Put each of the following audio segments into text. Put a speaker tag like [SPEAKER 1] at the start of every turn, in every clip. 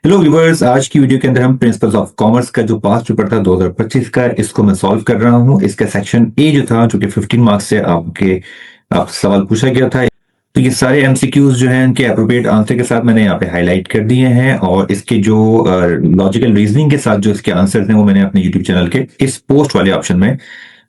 [SPEAKER 1] Hello viewers, आज की video के अंदर हम प्रिंसिपल्स ऑफ कॉमर्स का जो पास्ट पेपर था 2025 का, इसको मैं सॉल्व कर रहा हूं। इसका सेक्शन ए जो था, जो कि 15 मार्क्स से आप सवाल पूछा गया था। तो ये सारे एमसीक्यूज जो हैं इनके अप्रोप्रिएट आंसर के साथ मैंने यहाँ पे हाईलाइट कर दिए हैं, और इसके जो लॉजिकल रीजनिंग के साथ जो इसके आंसर हैं वो मैंने अपने यूट्यूब चैनल के इस पोस्ट वाले ऑप्शन में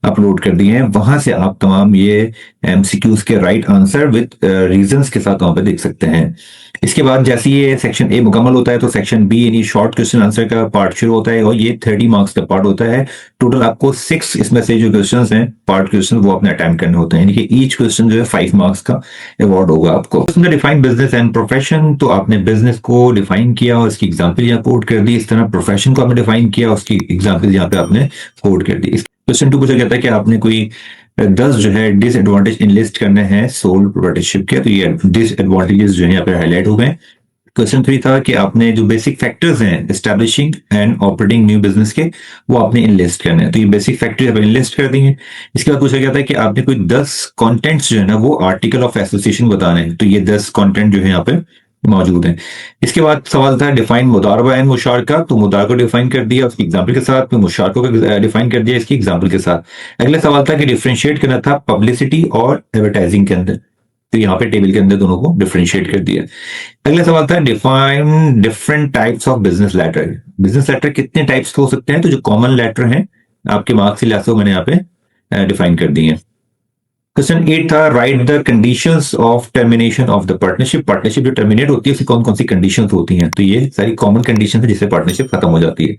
[SPEAKER 1] अपलोड कर दिए हैं। वहां से आप तमाम ये एमसीक्यूज के राइट आंसर विद रीजंस के साथ वहां पे देख सकते हैं। इसके बाद जैसे ये सेक्शन ए मुकम्मल होता है तो सेक्शन बी यानी शॉर्ट क्वेश्चन आंसर का पार्ट शुरू होता है, और ये 30 मार्क्स का पार्ट होता है। टोटल आपको 6 इसमें से जो क्वेश्चन हैं पार्ट क्वेश्चन वो अपने अटेम्प्ट करने होते हैं, यानी कि ईच क्वेश्चन जो है 5 मार्क्स का अवार्ड होगा आपको। इसमें डिफाइन बिजनेस एंड प्रोफेशन, तो आपने बिजनेस को डिफाइन किया और इसकी एग्जाम्पल यहाँ कोड कर दी। इस तरह प्रोफेशन को आपने डिफाइन किया, उसकी एग्जाम्पल यहाँ पे आपने कोड कर दी। क्वेश्चन 2 पूछा गया था कि आपने कोई 10 जो है डिसएडवांटेज इनलिस्ट करने हैं सोल प्रोप्राइटरशिप के, तो ये डिसएडवांटेजेस जो है यहाँ पे हाईलाइट हो गए। क्वेश्चन 3 था कि आपने जो बेसिक फैक्टर्स हैं establishing and operating new business के, वो आपने इनलिस्ट करने हैं, तो ये बेसिक फैक्टर्स आपने इनलिस्ट कर दी हैं। इसके बाद पूछा गया था कि आपने कोई 10 कंटेंट्स जो है ना वो आर्टिकल ऑफ एसोसिएशन बताने हैं, तो ये 10 कंटेंट जो है यहाँ पे मौजूद है। इसके बाद सवाल था डिफाइन मुदारबा एंड मुशारका, तो मुदारबा को डिफाइन कर दिया उसकी एग्जांपल के साथ, फिर मुशारका को डिफाइन कर दिया इसकी एग्जांपल के साथ। अगला सवाल था कि डिफरेंशिएट करना था पब्लिसिटी और एडवर्टाइजिंग के अंदर, तो यहाँ पे टेबल के अंदर दोनों को डिफरेंशिएट कर दिया। अगला सवाल था define different types of business letter. Business letter कितने टाइप्स के हो सकते हैं, तो जो कॉमन लेटर हैं आपके मार्क्स से लिहाज से मैंने यहाँ पे डिफाइन कर दिए हैं। क्वेश्चन 8 था right the conditions of termination of the partnership. Partnership जो टर्मिनेट होती है उसकी कौन कौन सी कंडीशंस होती हैं, तो ये सारी कॉमन कंडीशन है जिससे पार्टनरशिप खत्म हो जाती है।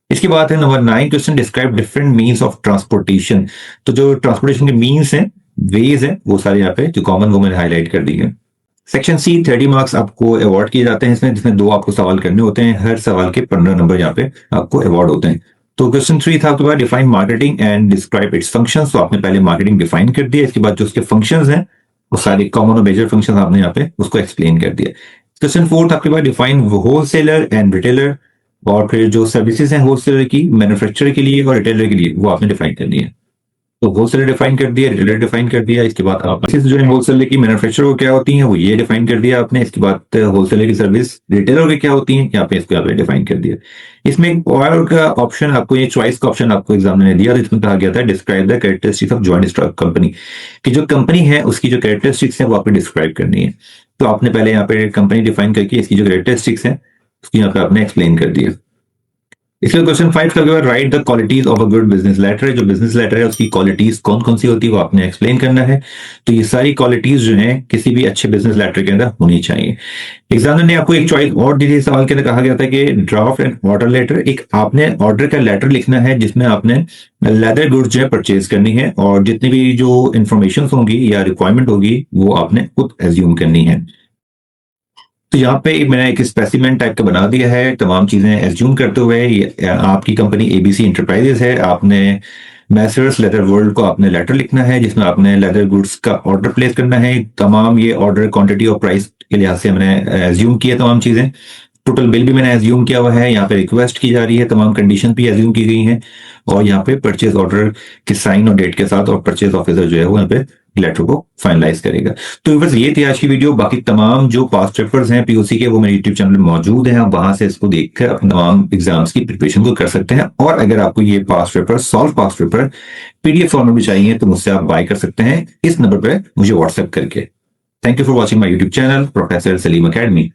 [SPEAKER 1] इसके बाद है number 9 question describe different means of transportation, तो जो ट्रांसपोर्टेशन के मीन्स हैं वेज है वो सारे यहाँ पे जो कॉमन वो मैंने हाईलाइट कर दी है। सेक्शन सी 30 मार्क्स आपको अवार्ड किए जाते हैं इसमें, जिसमें 2 आपको सवाल करने होते हैं, हर सवाल के 15 नंबर यहाँ पे आपको अवार्ड होते हैं। तो क्वेश्चन 3 था आपके पास define marketing and describe its functions, तो आपने पहले मार्केटिंग डिफाइन कर दिया, इसके बाद जो उसके फंक्शंस हैं वो सारे कॉमन और मेजर फंक्शंस आपने यहाँ पे उसको एक्सप्लेन कर दिया। क्वेश्चन 4 आपके पास डिफाइन होलसेलर एंड रिटेलर, और फिर जो सर्विसेज हैं होलसेलर की, मैन्युफैक्चरर के लिए और रिटेलर के लिए वो आपने डिफाइन कर दिया। तो होलसेलर डिफाइन कर दिया, रिटेलर डिफाइन कर दिया। इसके बाद आप जो है होलसेलर की मैन्युफैक्चरर को क्या होती हैं वो ये डिफाइन कर दिया आपने। इसके बाद होलसेलर की सर्विस रिटेलर की क्या होती है यहाँ पे इसको यहाँ पे डिफाइन कर दिया। इसमें एक और का ऑप्शन आपको, ये चॉइस का ऑप्शन आपको एग्जाम ने दिया, इसमें कहा गया था describe the characteristics of joint stock company, कि जो कंपनी है उसकी जो कैरेक्टरिस्टिक्स है वो आपको डिस्क्राइब करनी है। तो आपने पहले यहाँ पे कंपनी डिफाइन करके इसकी जो कैरेक्टरिस्टिक्स है उसकी यहाँ पे आपने एक्सप्लेन कर दिया। इसलिए क्वेश्चन 5 का write the qualities of a good business letter, जो बिजनेस लेटर है उसकी क्वालिटीज कौन कौन सी होती है वो आपने एक्सप्लेन करना है। तो ये सारी क्वालिटीज जो है किसी भी अच्छे बिजनेस लेटर के अंदर होनी चाहिए। एग्जामिनर ने आपको एक चॉइस और दी थी, सवाल के अंदर कहा गया था कि ड्राफ्ट एंड ऑर्डर लेटर, एक आपने ऑर्डर का लेटर लिखना है जिसमें आपने लेदर गुड्स जो है परचेज करनी है, और जितनी भी जो इंफॉर्मेशन होंगी या रिक्वायरमेंट होगी वो आपने खुद एज्यूम करनी है। तो यहाँ पे मैंने एक स्पेसिमेन टाइप का बना दिया है, तमाम चीजें एज्यूम करते हुए। आपकी कंपनी एबीसी एंटरप्राइजेस है, आपने मैसर्स लेदर वर्ल्ड को आपने लेटर लिखना है जिसमें आपने लेदर गुड्स का ऑर्डर प्लेस करना है। तमाम ये ऑर्डर क्वांटिटी और प्राइस के लिहाज से मैंने एज्यूम किया तमाम चीजें। टोटल बिल भी मैंने एज्यूम किया हुआ है, यहाँ पे रिक्वेस्ट की जा रही है, तमाम कंडीशन भी एज्यूम की गई हैं, और यहाँ पे परचेज ऑर्डर के साइन और डेट के साथ, और परचेज ऑफिसर जो है वो यहाँ पे लेटर को फाइनलाइज करेगा। तो बस ये थी आज की वीडियो। बाकी तमाम जो पास्ट पेपर्स हैं पीओसी के वो मेरे यूट्यूब चैनल में मौजूद हैं, आप वहां से इसको देखकर अपने तमाम एग्जाम्स की प्रिपरेशन को कर सकते हैं। और अगर आपको ये past paper solve past paper PDF format में चाहिए तो मुझसे आप बाय कर सकते हैं इस नंबर पर मुझे व्हाट्सएप करके। Thank you for watching my YouTube channel professor Salim academy.